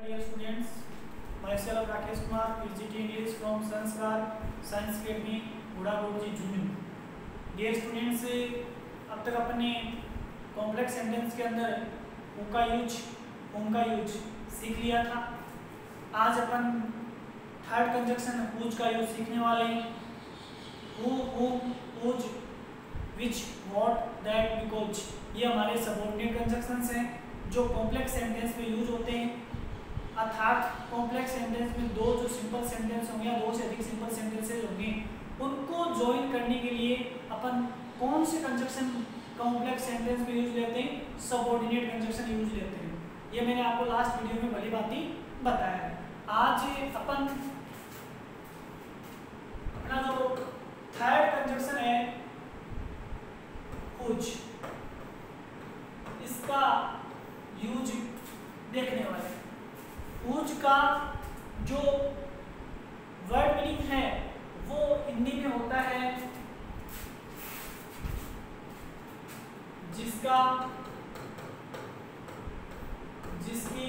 Dear students, myself Rakesh Kumar, PGT English from Sanskar Science Academy, गुड़ागोड़ जी junior. Dear students, अब तक अपने कॉम्प्लेक्स सेंटेंस के अंदर होम का यूज सीख लिया था। आज अपन थर्ड कंजक्शन हुज का यूज सीखने वाले हैं। Who, whose, which, what, that, because, ये हमारे सबऑर्डिनेट कंजक्शंस हैं जो कॉम्प्लेक्स सेंटेंस में यूज होते हैं। अर्थात कॉम्प्लेक्स सेंटेंस में दो जो सिंपल सेंटेंस होंगे या दो से अधिक सिंपल सेंटेंसेस होंगे, उनको ज्वाइन करने के लिए अपन कौन से कंजक्शन कॉम्प्लेक्स सेंटेंस में यूज लेते हैं? सबऑर्डिनेट कंजक्शन यूज लेते हैं। ये मैंने आपको लास्ट वीडियो में भली भांति बताया है। आज अपन अपना जो थर्ड कंजक्शन है हुज, इसका यूज देखने वाले हैं। हुज का जो वर्ड मीनिंग है वो हिंदी में होता है जिसका, जिसकी,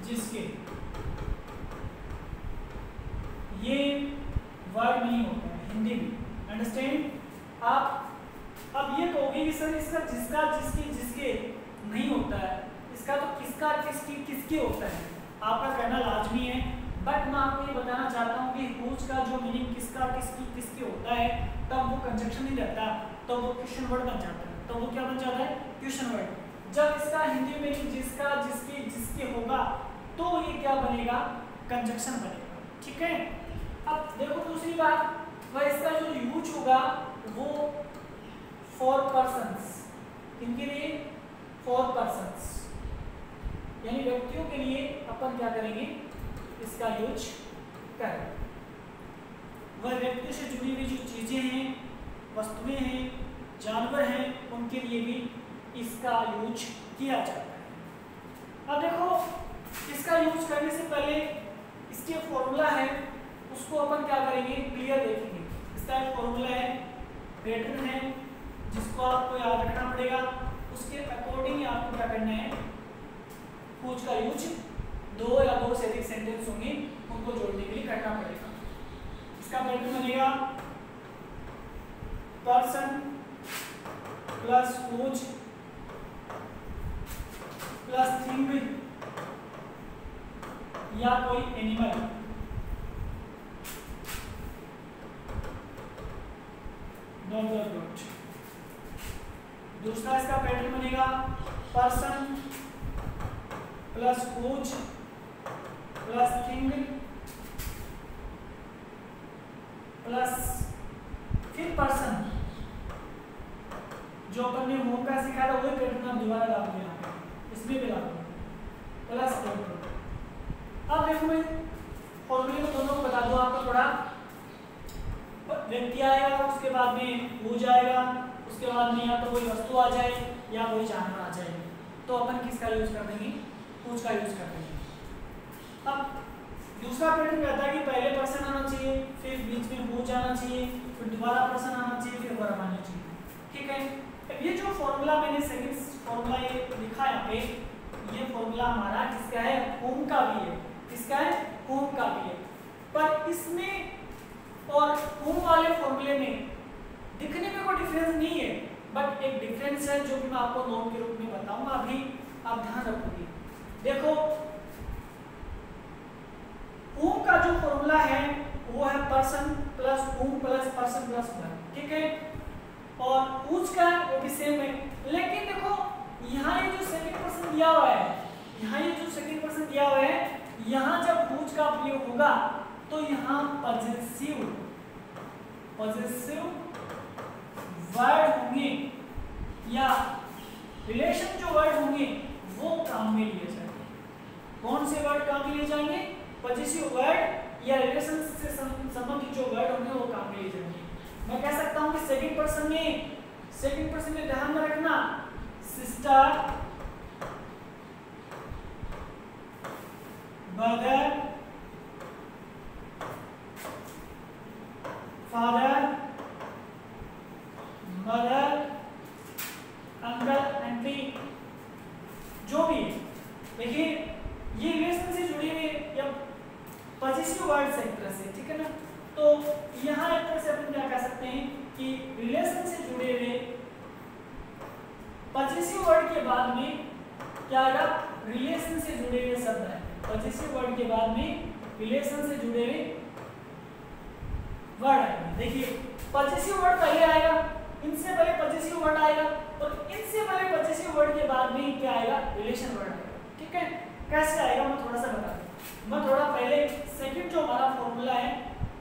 जिसके, ये वर्ड मीनिंग होता है हिंदी में। अंडरस्टैंड? आप अब ये कहोगे कि सर इसका जिसका, जिसकी, जिसके नहीं होता है, इसका तो किसका, किसकी, किसके होता है। आपका कहना लाजमी है, बट मैं आपको ये बताना चाहता हूँ कि हुज का जो मीनिंग किसका, किसकी, किसके होता है, तब वो कंजक्शन नहीं रहता, तो वो क्वेश्चन वर्ड बन जाता है। तो वो क्या बन जाता है? Question word. जब इसका हिंदी में जिसका, जिसकी, जिसके होगा तो ये क्या बनेगा? कंजक्शन बनेगा। ठीक है। अब देखो दूसरी बात, वह इसका जो यूज होगा वो फॉर पर्सन्स, इनके लिए फॉर पर्सन्स, यानी व्यक्तियों के लिए अपन क्या करेंगे? इसका यूज करें। वह व्यक्ति से जुड़ी हुई जो चीजें हैं, वस्तुएं हैं, जानवर हैं, उनके लिए भी इसका यूज किया जाता है। अब देखो, इसका यूज करने से पहले इसके फॉर्मूला है, उसको अपन क्या करेंगे? क्लियर देखेंगे। इसका एक फॉर्मूला है, पैटर्न है, जिसको आपको याद रखना पड़ेगा। उसके अकॉर्डिंग आपको क्या करना है? हुज का यूज दो या दो से अधिक सेंटेंस होंगे उनको जोड़ने के लिए करना पड़ेगा। इसका पैटर्न बनेगा person plus whose plus thing या कोई एनिमल। दूसरा इसका पैटर्न बनेगा person plus whose plus thing plus फिर पर्सन। जो अपन ने होम का सिखाया था वही पैटर्न आप दोबारा लागू यहाँ इसमें भी लागू प्लस पैटर्न। अब देखो मैं फॉर्मूले को दोनों को बता दूं आपको। थोड़ा व्यक्ति आएगा, उसके बाद में हुज आएगा, उसके बाद में या तो कोई वस्तु आ जाए या कोई जानवर आ जाए, तो अपन किसका यूज कर देंगे? हुज का यूज कर देंगे। अब दूसरा पैटर्न कहता है कि पहले पर्सन आना चाहिए, फिर बीच में हुज आना चाहिए, फिर दोबारा पर्सन आना चाहिए, फिर वर्ब आना चाहिए। ठीक है। अब ये जो फॉर्मूला मैंने सेकंड फॉर्मूला ये लिखा है यहाँ पे, ये फॉर्मूला हमारा किसका है? होम का भी है। किसका है? होम का भी है। पर इसमें और होम वाले फॉर्मूले में दिखने में कोई डिफरेंस नहीं है, बट एक डिफरेंस है जो कि मैं आपको नोट के रूप में बताऊंगा। अभी आप ध्यान रखोगे। देखो, होम का जो फॉर्मूला है वो है person plus home plus person plus verb. ठीक है। और हुज का वो भी सेम है, लेकिन देखो यहाँ ये जो सेकंड पर्सन दिया हुआ है, यहाँ ये जो सेकंड पर्सन दिया हुआ है, यहाँ जब हुज का प्रयोग होगा तो यहाँ पॉजेसिव वर्ड होंगे या रिलेशन जो वर्ड होंगे वो काम में लिए जाएंगे। कौन से वर्ड काम में लिए जाएंगे? पॉजेसिव वर्ड या रिलेशन से संबंधित जो वर्ड होंगे वो काम में लिए जाएंगे। मैं कह सकता हूं कि सेकंड पर्सन में ध्यान में रखना sister, brother, father, mother, uncle, aunty, देखिए ये रिलेशन से जुड़े हुए या पॉजिटिव वर्ड से एक तरह से, ठीक है ना। तो यहाँ एक तरह से अपन क्या कह सकते हैं कि रिलेशन से जुड़े हुए पॉजिटिव वर्ड के बाद में क्या आएगा, रिलेशन से जुड़े हुए शब्द है। पॉजिटिव वर्ड के बाद में रिलेशन से जुड़े हुए वर्ड आएंगे। देखिए पॉजिटिव वर्ड पहले आएगा, इनसे पहले पॉजिटिव वर्ड आएगा और इनसे पहले पॉजिटिव वर्ड के बाद में क्या आएगा, रिलेशन वर्ड आएगा, ठीक है। कैसे आएगा मैं थोड़ा सा बता दूं। मैं थोड़ा पहले सेकंड जो हमारा फॉर्मूला है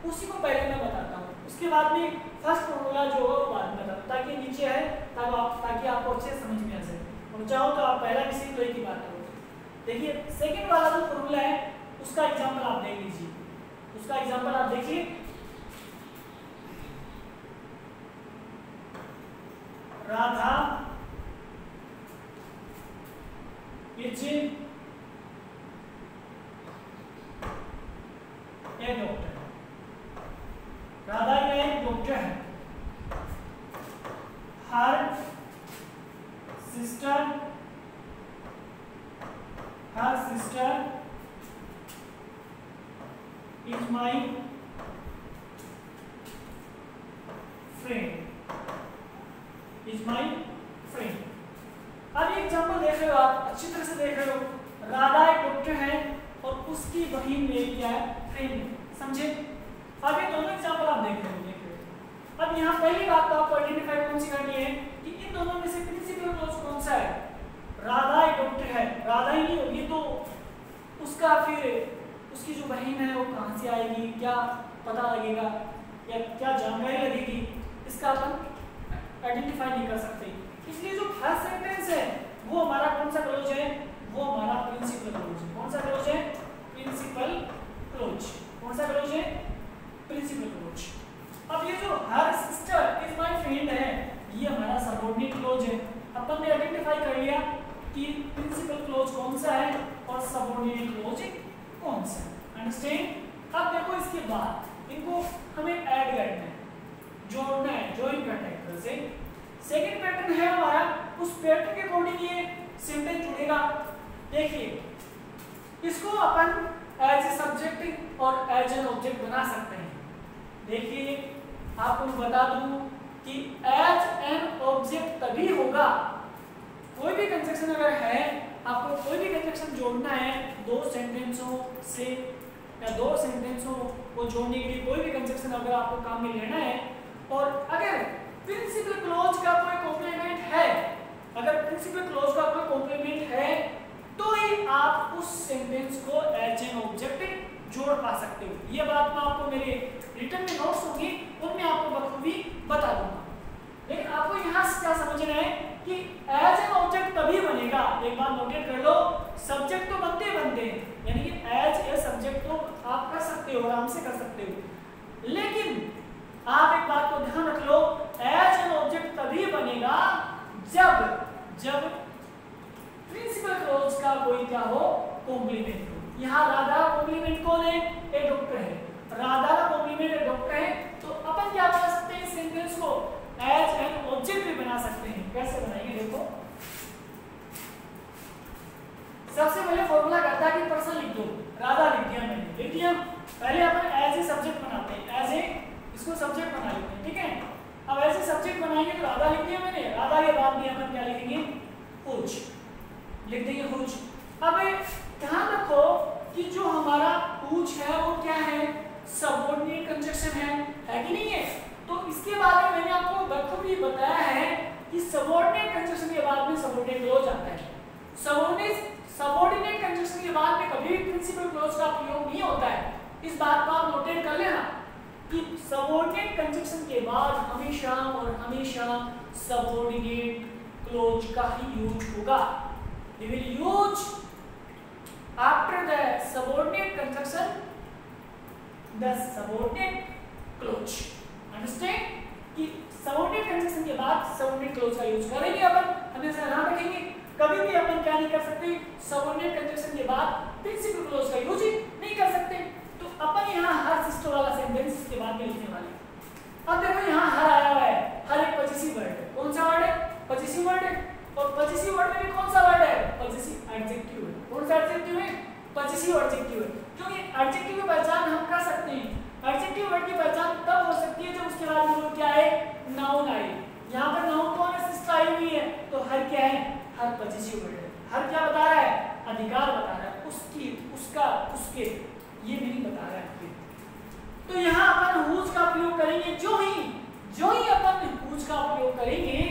उसी को पहले मैं बताता हूँ, उसके बाद में फर्स्ट फॉर्मूला जो होगा वो बाद में बताता हूँ, ताकि नीचे है ताकि आपको अच्छे से समझ में आ जाए। और चाहो तो आप पहला भी सीख लो, एक ही बात है। देखिए सेकंड वाला जो फॉर्मूला है उसका एग्जांपल आप देख लीजिए, उसका एग्जांपल आप देखिए। Radha is a doctor. Radha क्या एक डॉक्टर है। Her sister is my friend, is my friend. अब ये एग्जांपल देख रहे हो आप, अच्छी तरह से देख रहे हो। राधा एक डॉक्टर है और उसकी बहन में क्या है, फ्रेंड, समझे। अब ये दोनों एग्जांपल आप देख रहे हो। अब यहाँ पहली बात तो आपको आइडेंटिफाई कौन सी करनी है कि इन दोनों में से प्रिंसिपल क्लोज कौन सा है। राधा एक डॉक्टर है, राधा ही नहीं होगी तो उसका फिर उसकी जो बहन है वो कहाँ से आएगी, क्या पता लगेगा या क्या जानकारी लगेगी, इसका अपन आइडेंटिफाई नहीं कर सकते। इसलिए जो फर्स्ट सेंटेंस है वो हमारा कौन सा क्लोज है, वो हमारा प्रिंसिपल क्लोज है। कौन सा क्लोज है, प्रिंसिपल क्लोज। कौन सा क्लोज है, प्रिंसिपल क्लोज। अब ये जो her sister is my friend है ये हमारा सबऑर्डिनेट क्लोज है। अपन ने आइडेंटिफाई कर लिया कि प्रिंसिपल क्लोज कौन सा है और सबऑर्डिनेट क्लोज कौन सा है। अंडरस्टैंड। अब देखो इसके बाद इनको हमें ऐड करना है, जोड़ना है, ज्वाइन करना है एक तरह से। सेकंड पैटर्न है हमारा, उस पैटर्न के अकॉर्डिंग ये सेंटेंस जुड़ेगा। देखिए इसको अपन एज ए सब्जेक्ट और एज एन ऑब्जेक्ट बना सकते हैं। देखिए आपको बता दूं कि एज एन ऑब्जेक्ट तभी होगा, कोई भी कंजक्शन अगर है, आपको कोई भी कंजक्शन जोड़ना है दो सेंटेंसों से या दो सेंटेंसों को जोड़ने के लिए कोई भी कंजक्शन अगर आपको काम में लेना है और अगर प्रिंसिपल क्लोज का कोई कॉम्प्लीमेंट है, अगर प्रिंसिपल क्लोज का कोई कॉम्प्लीमेंट है तो ही आप उस सेंटेंस को एज एन ऑब्जेक्ट जोड़ पा सकते हो। ये बात मैं आपको मेरे रिटर्न में नोट्स होंगी उनमें आपको बखूबी बता दूंगा। लेकिन आपको यहाँ से क्या समझना है कि एज एन ऑब्जेक्ट तभी बनेगा, एक बात नोटेट कर लो, सब्जेक्ट तो बनते हैं, यानी कि एज ए सब्जेक्ट तो आप कर सकते हो, आराम से कर सकते हो। लेकिन आप एक बात को ध्यान रख लो, एज एन ऑब्जेक्ट तभी बनेगा जब प्रिंसिपल क्लोज का कोई क्या हो, कॉम्प्लीमेंट हो। यहाँ राधा कॉम्प्लीमेंट कौन है, ए डॉक्टर है। राधा का कॉम्प्लीमेंट ए डॉक्टर है, तो अपन क्या बना सकते हैं, इस सेंटेंस को एज एन ऑब्जेक्ट भी बना सकते हैं। कैसे बनाएंगे देखो। सबसे पहले फॉर्मूला करता है कि पर्सन लिख दो, राधा लिख दिया मैंने, लिख दिया। पहले अपन एज ए सब्जेक्ट बनाते हैं, एज ए इसको सब्जेक्ट बना लेते हैं, ठीक है। अब एज ए सब्जेक्ट बनाएंगे तो राधा लिख दिया मैंने, राधा के बाद में अपन क्या लिखेंगे, हुज लिख देंगे, हुज। अब ध्यान रखो कि जो हमारा हुज है वो क्या है, सबऑर्डिनेट कंजक्शन है कि नहीं है। तो इसके बारे में मैंने आपको बखूबी बताया है कि सबऑर्डिनेट कंजक्शन के बाद में सबऑर्डिनेट क्लोज आता है। सबऑर्डिनेट कंजक्शन के बाद में कभी भी प्रिंसिपल क्लोज का प्रयोग नहीं होता है। इस बात को आप नोटेट कर लेना कि सबऑर्डिनेट कंजक्शन के बाद हमेशा और हमेशा सबऑर्डिनेट क्लोज का ही यूज होगा। We will use after the subordinate conjunction the subordinate clause. Understand? कि subordinate conjunction के बाद subordinate clause का यूज करेंगे अपन, हमेशा ध्यान रखेंगे। कभी भी अपन क्या नहीं कर सकते, subordinate conjunction के बाद principal clause का यूज नहीं कर सकते। तो अपन यहाँ हर सिस्टर वाला सेंटेंस इसके बाद में लिखने वाले। अब देखो यहाँ हर आया हुआ है, हर एक पॉजिटिव वर्ड है। कौन सा वर्ड है, पॉजिटिव वर्ड है। और पॉजिटिव वर्ड में भी कौन सा वर्ड है, पॉजिटिव एडजेक्टिव है। कौन सा पॉजिटिव एडजेक्टिव है, क्योंकि एडजेक्टिव की पहचान हम कर सकते हैं। एडजेक्टिव वर्ड की पहचान तब हो सकती है जब उसके बाद में क्या है, नाउन आए। यहाँ पर नाउन कौन है, सिस्ट आई हुई है, तो हर क्या है, हर पॉजिटिव वर्ड है। हर क्या बता रहा है, अधिकार बता रहा है, उसकी, उसका, उसके, ये नहीं बता रहा है। तो यहाँ अपन हुज का प्रयोग करेंगे, जो ही अपन हुज का प्रयोग करेंगे,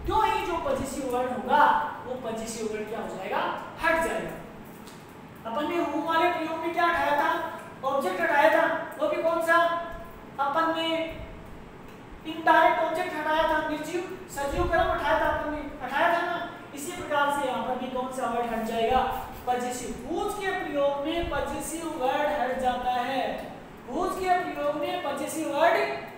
तो ही जो पॉजिटिव वर्ड होगा वो पॉजिटिव वर्ड क्या हो जाएगा, हट जाएगा। अपन ने हु वाले प्रयोग में क्या हटाया था, ऑब्जेक्ट हटाया था, वो भी कौन सा, अपन ने इनडायरेक्ट ऑब्जेक्ट हटाया था, निर्जीव सजीव कर्म हटाया था, अपन ने हटाया था ना। इसी प्रकार से यहाँ पर भी कौन सा वर्ड हट जाएगा, पॉजिटिव। हुज के प्रयोग में पॉजिटिव वर्ड हट जाता है, हुज के प्रयोग में पॉजिटिव वर्ड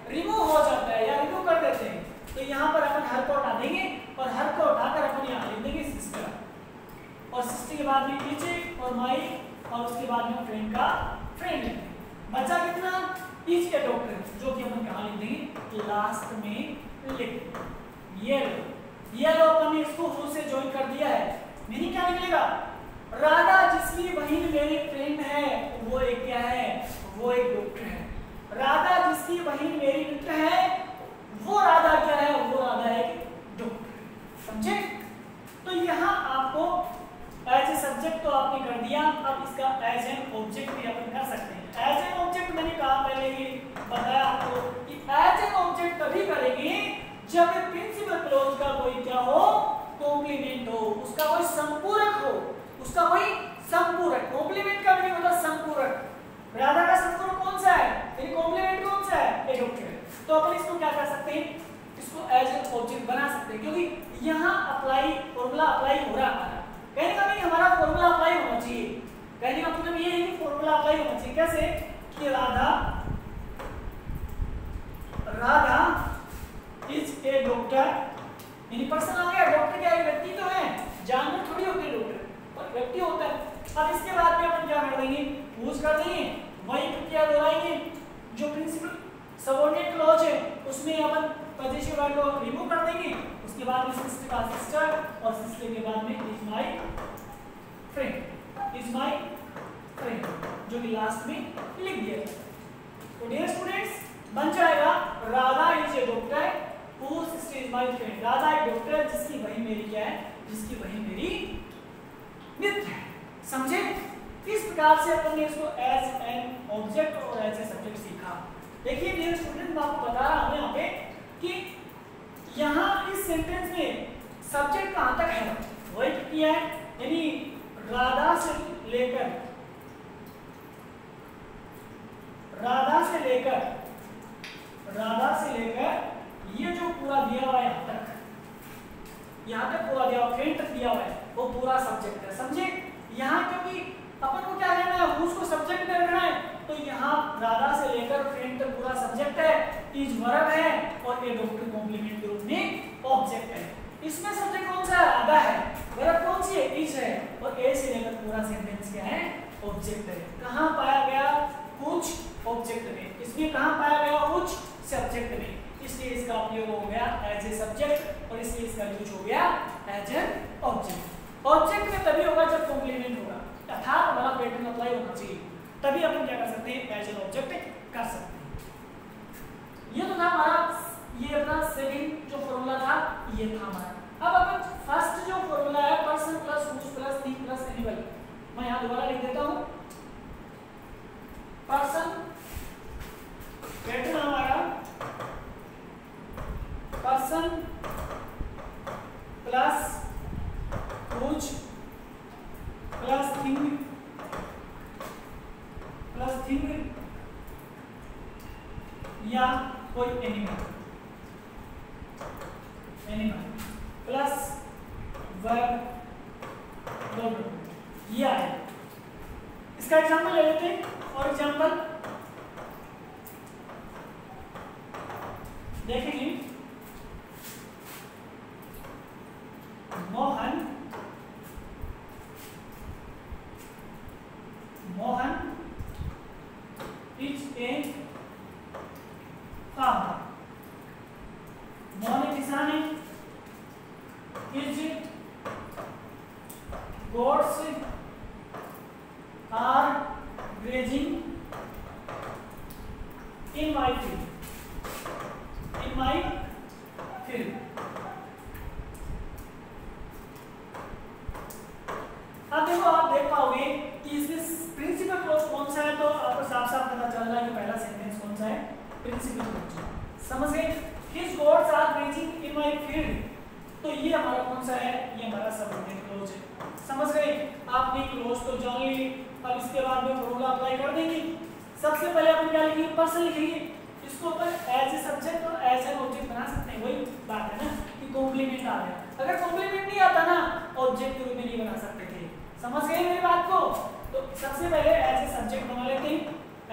रिमूव हो जाता है या रिमूव कर देते हैं। तो यहाँ पर अपन हर को हटा देंगे और हर को हटाकर अपन यहाँ लिख देंगे सिस्टर, और सिस्टर के बाद में नीचे और माई, और उसके बाद में फ्रेंड का फ्रेंड लिख देंगे। बचा कितना, इज ए डॉक्टर, जो कि अपन कहाँ लिख देंगे, लास्ट में लिख ये लो अपन ने इसको हुज से ज्वाइन कर दिया है। मीनिंग क्या निकलेगा, राधा जिसकी बहन मेरी फ्रेंड है वो एक क्या है, वो एक डॉक्टर है। राधा जिसकी बहन मेरी मित्र है वो राधा क्या है, वो राधा एक डॉक्टर। समझे? तो यहाँ आपको एज ए सब्जेक्ट तो आपने कर दिया, अब इसका एज एन ऑब्जेक्ट भी अपन कर सकते हैं। एज एन ऑब्जेक्ट मैंने कहा पहले ही बताया आपको कि एज एन ऑब्जेक्ट तभी करेंगे जब प्रिंसिपल क्लॉज का कोई क्या हो, कॉम्प्लीमेंट हो, उसका कोई संपूरक हो, उसका कोई संपूरक। कॉम्प्लीमेंट का मतलब होता संपूरक। राधा का संपूरक कौन सा है, यानी कॉम्प्लीमेंट कौन सा है, ए डॉक्टर है। तो अपन इसको क्या कर सकते हैं, इसको एज एन ऑब्जेक्ट बना सकते हैं, क्योंकि यहाँ अप्लाई फॉर्मूला अप्लाई हो रहा है। कहने का नहीं हमारा फॉर्मूला अप्लाई होना चाहिए, कहने का मतलब ये है कि फॉर्मूला अप्लाई होना चाहिए। कैसे कि राधा इज ए डॉक्टर, यानी पर्सन आ गया। डॉक्टर क्या है, व्यक्ति तो है, जानवर थोड़ी होते हैं डॉक्टर, पर व्यक्ति होता है। अब इसके बाद में अपन क्या कर देंगे, यूज कर देंगे, वही प्रक्रिया दोहराएंगे। जो प्रिंसिपल सबऑर्डिनेट क्लॉज है उसमें अपन पॉजिटिव वर्ड को रिमूव कर देंगे। उसके बाद में सिस्टर का सिस्टर, और सिस्टर के बाद में is my friend, is my friend, जो कि लास्ट में लिख दिया। तो डियर स्टूडेंट्स बन जाएगा Radha is a doctor who sister is my friend. Radha एक डॉक्टर है जिसकी बहन मेरी क्या है, जिसकी बहन मेरी मित्र है। समझे? इस प्रकार से अपन ने इसको एज एन ऑब्जेक्ट और एज ए सब्जेक्ट सीखा। देखिए डियर स्टूडेंट मैं आपको बता रहा हूं यहाँ पे कि यहाँ इस सेंटेंस में सब्जेक्ट कहाँ तक है, वही किया है, यानी राधा से लेकर ये जो पूरा दिया हुआ है यहाँ तक पूरा दिया हुआ, फ्रेंड तक दिया हुआ है, वो पूरा सब्जेक्ट है। समझे? यहाँ क्योंकि अपन को क्या करना है, उसको सब्जेक्ट में रखना है, तो यहाँ राधा से लेकर फ्रेंड तक पूरा सब्जेक्ट है, इज वर्ब है, और ये डॉक्टर कॉम्प्लीमेंट के रूप में ऑब्जेक्ट है। इसमें सब्जेक्ट कौन सा है, राधा है, वर्ब कौन सी है, इज है, और ए से लेकर पूरा सेंटेंस क्या है, ऑब्जेक्ट है। कहाँ पाया गया, कुछ ऑब्जेक्ट में। इसमें कहाँ पाया गया, कुछ सब्जेक्ट में, इसलिए इसका उपयोग हो गया एज ए सब्जेक्ट, और इसलिए इसका यूज हो गया एज एन ऑब्जेक्ट। ऑब्जेक्ट में तभी होगा जब कॉम्प्लीमेंट होगा, अर्थात हमारा पैटर्न अप्लाई होना चाहिए, तभी अपन क्या कर सकते हैं, एज एन ऑब्जेक्ट कर सकते हैं। ये तो था हमारा, ये अपना सेकंड जो फॉर्मूला था ये था हमारा। अब अपन फर्स्ट जो फॉर्मूला है person plus whose plus thing plus animal, मैं यहाँ दोबारा लिख देता हूँ। पर्सन पैटर्न हमारा person plus whose plus thing या कोई एनिमल प्लस वर्ब, ये आए। इसका एग्जांपल ले लेते हैं। फॉर एग्जांपल देखेंगे, Mohan is a farmer. Mohan एक किसान है। Is goats are grazing in my field, in my field। अब देखो, आप देख पाओगे कि इसमें प्रिंसिपल क्लॉज कौन सा है, तो आपको साफ साफ पता चल रहा है कि पहला सेंटेंस कौन सा है, प्रिंसिपल क्लॉज। समझ गए? His goats are grazing in my field, तो ये हमारा कौन सा है, ये हमारा सबऑर्डिनेट क्लॉज है। समझ गए? आपने क्लॉज तो जान ली, अब इसके बाद में फॉर्मूला अप्लाई कर देंगे। सबसे पहले अपन क्या लिखेंगे, पर्सन लिखेंगे, इसको अपन एज ए सब्जेक्ट और एज एन ऑब्जेक्ट बना सकते हैं। वही बात है ना कि कॉम्प्लीमेंट आ गया, अगर कॉम्प्लीमेंट नहीं आता ना ऑब्जेक्ट के रूप में नहीं बना सकते थे। समझ गए मेरी बात को? तो सबसे पहले एज ए सब्जेक्ट बना लेते हैं,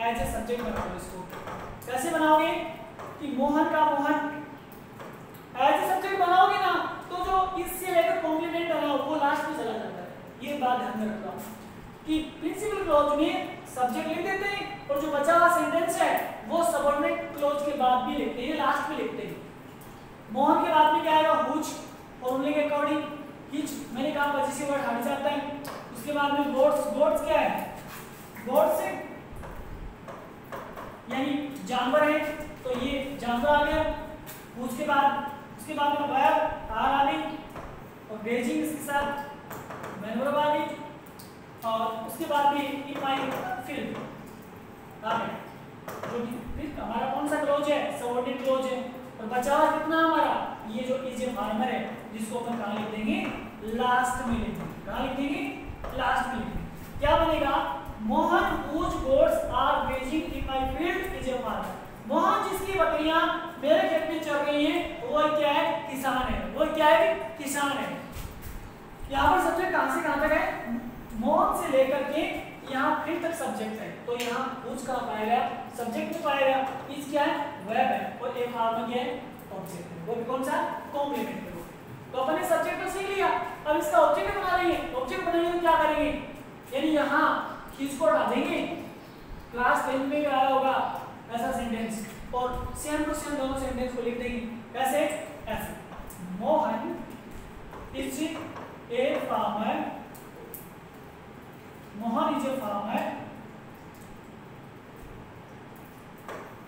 एज ए सब्जेक्ट बनाओ इसको। कैसे बनाओगे कि मोहन का मोहन एज ए सब्जेक्ट बनाओगे ना, तो जो इससे लेकर कॉम्प्लीमेंट है ना वो लास्ट में चला जाता है। ये बात ध्यान में रखना कि प्रिंसिपल क्लॉज में सब्जेक्ट लिख देते हैं और जो बचा हुआ सेंटेंस है वो सबऑर्डिनेट क्लॉज के बाद भी लिखते हैं, लास्ट में लिखते हैं। मोहन के बाद में क्या आएगा, हुच, फॉर्मूले के अकॉर्डिंग हिच, मैंने कहा पॉजिटिव वर्ड हट जाता है। उसके बाद में गोट्स, गोट्स क्या है, गोट्स से यानी जानवर है, तो ये जानवर आ गया। उसके बाद में वायर आर आ गई और ग्रेजिंग इसके साथ मैनवर आ गई, और उसके बाद में इन माई फील्ड आ गया। जो कि हमारा कौन सा क्लॉज है, सबऑर्डिनेट क्लॉज है। और बचा हुआ कितना हमारा, ये जो इज ए फार्मर है, जिसको अपन कहाँ लिख देंगे, लास्ट में लिख देंगे। कहाँ लिख देंगे, लास्ट में लिख देंगे। क्या बनेगा, Mohan whose goats are grazing in my field is a farmer। Mohan जिसकी बकरियां मेरे खेत में चर रही हैं, वो क्या है, किसान है। वो क्या है, किसान है। यहाँ पर सब्जेक्ट कहाँ से कहाँ तक है, मोहन से लेकर के यहाँ फिर तक सब्जेक्ट है, तो यहाँ whose का पाया गया, सब्जेक्ट में पाया गया। इस क्या है, वर्ब है, और एक फार्मर क्या है, ऑब्जेक्ट है। वो भी कौन सा, कॉम्प्लीमेंट है। तो अपन ने सब्जेक्ट तो सीख लिया, अब इसका ऑब्जेक्ट बना लेंगे। ऑब्जेक्ट बनाएंगे तो क्या करेंगे, यानी यहाँ इसको हटा देंगे। क्लास 10 में भी आया होगा ऐसा सेंटेंस, और सेम टू सेम दोनों सेंटेंस को लिख देंगे। कैसे, ऐसे, Mohan is a farmer, Mohan is a farmer,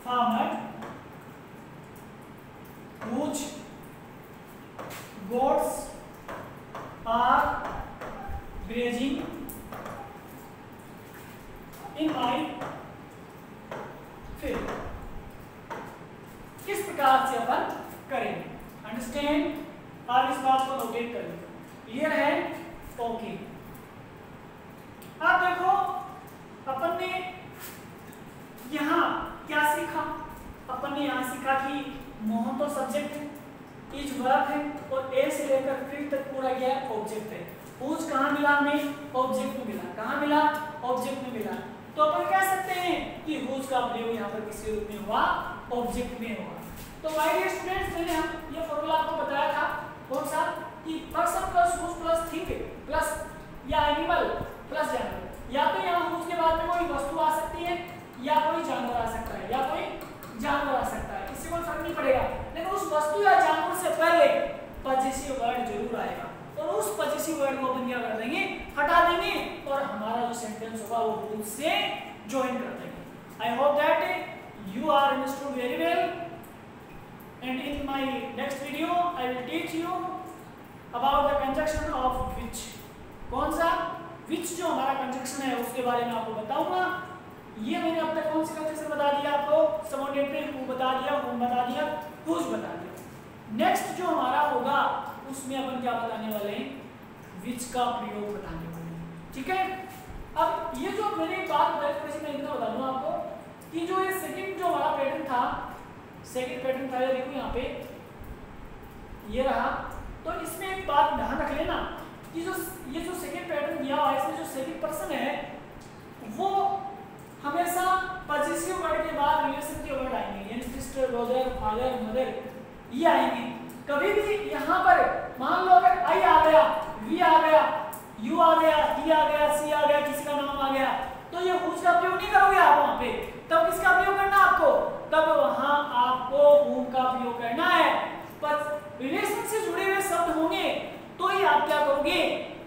farmer whose goats are grazing in my field। किस प्रकार से अपन करेंगे, अंडरस्टैंड? आप इस बात को नोटेट करें, क्लियर है? ओके। आप देखो, अपन ने यहाँ क्या सीखा, अपन ने यहाँ सीखा कि मोहन तो सब्जेक्ट है, इज वर्ब है, और ए से लेकर फिर तक पूरा क्या है, ऑब्जेक्ट है। whose कहाँ मिला हमें, ऑब्जेक्ट में मिला। कहाँ मिला, ऑब्जेक्ट में मिला। तो अपन कह सकते हैं कि whose का प्रयोग यहाँ पर किसी रूप में हुआ, ऑब्जेक्ट में हुआ। तो माय डियर स्टूडेंट्स, मैंने हम ये फॉर्मूला आपको बताया था कौन सा, कि person plus whose plus thing plus या एनिमल प्लस जानवर। या तो यहाँ whose के बाद में कोई वस्तु आ सकती है, या कोई जानवर आ सकता है, या कोई जानवर आ सकता है, इससे कोई फर्क नहीं पड़ेगा। लेकिन उस वस्तु या जानवर से पहले पॉजिटिव वर्ड जरूर आएगा, और उस पॉजिटिव वर्ड को अपन क्या कर देंगे, हटा देंगे, और हमारा जो सेंटेंस होगा वो whose से ज्वाइन कर देंगे। I hope that you are understood very well, and in my next video I will teach you about the conjunction of which। कौन सा, which जो हमारा कंजक्शन है उसके बारे में आपको बताऊंगा। ये मैंने अब तक कौन सी कंजक्शन बता दिया आपको, सबऑर्डिनेट who बता दिया, whom बता दिया, whose बता दिया। नेक्स्ट जो हमारा होगा उसमें अपन क्या बताने वाले हैं, which का प्रयोग बताने वाले हैं। ठीक है, अब ये जो मैंने बात बताई थोड़ी सी मैं इतना बता दूं आपको कि जो ये सेकंड जो हमारा पैटर्न था, सेकंड पैटर्न था, ये देखो यहाँ पे ये रहा। तो इसमें एक बात ध्यान रख लेना कि ये जो सेकंड पैटर्न दिया हुआ है, इसमें जो सेकंड पर्सन है वो हमेशा पॉजिटिव वर्ड के बाद रिलेशन के वर्ड आएंगे, यानी सिस्टर, ब्रदर, फादर, मदर, ये आएंगे। कभी भी यहाँ पर मान लो अगर आई आ गया, वी आ गया, यू आ गया, ही आ गया, सी आ गया, किसी का नाम आ गया, तो ये whose का प्रयोग नहीं करोगे आप वहां पे। तब किसका प्रयोग करना आपको, तब वहां आपको whom का प्रयोग करना है। पर रिलेशन से जुड़े हुए शब्द होंगे तो ही आप क्या करोगे,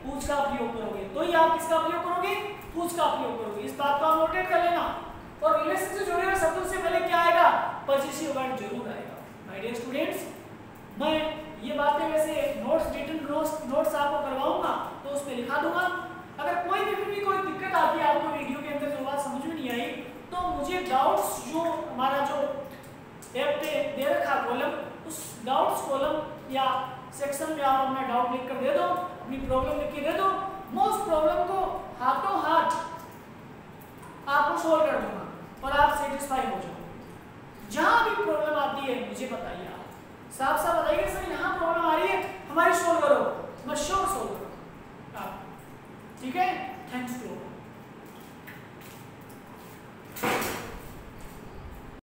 पूछ का प्रयोग करोगे, तो ही आप किसका प्रयोग करोगे, पूछ का प्रयोग करोगे। इस बात को आप नोटेट कर लेना। और रिलेशन से जुड़े हुए शब्दों से पहले क्या आएगा, पॉजिटिव वर्ड जरूर आएगा। माय डियर स्टूडेंट्स, मैं ये बातें वैसे रिटन नोट्स आपको करवाऊंगा तो उस पर लिखा दूंगा। अगर कोई भी कोई दिक्कत आती है आपको वीडियो के अंदर जो बात समझ में नहीं आई, तो मुझे डाउट्स जो हमारा जो ऐप पे दे रखा कॉलम, उस डाउट्स कॉलम या सेक्शन में आप अपना डाउट लिख कर दे दो, अपनी प्रॉब्लम लिख के दे दो। मैं उस प्रॉब्लम को हाथों हाथ आपको सोल्व कर दूंगा और आप सेटिस्फाई हो जाओ। जहां भी प्रॉब्लम आती है मुझे बताइए, आप साफ साफ बताइए सर यहाँ प्रॉब्लम आ रही है हमारी, सोल्व करो, मैं श्योर सोल्व करूँ। ठीक है, थैंक्स टू।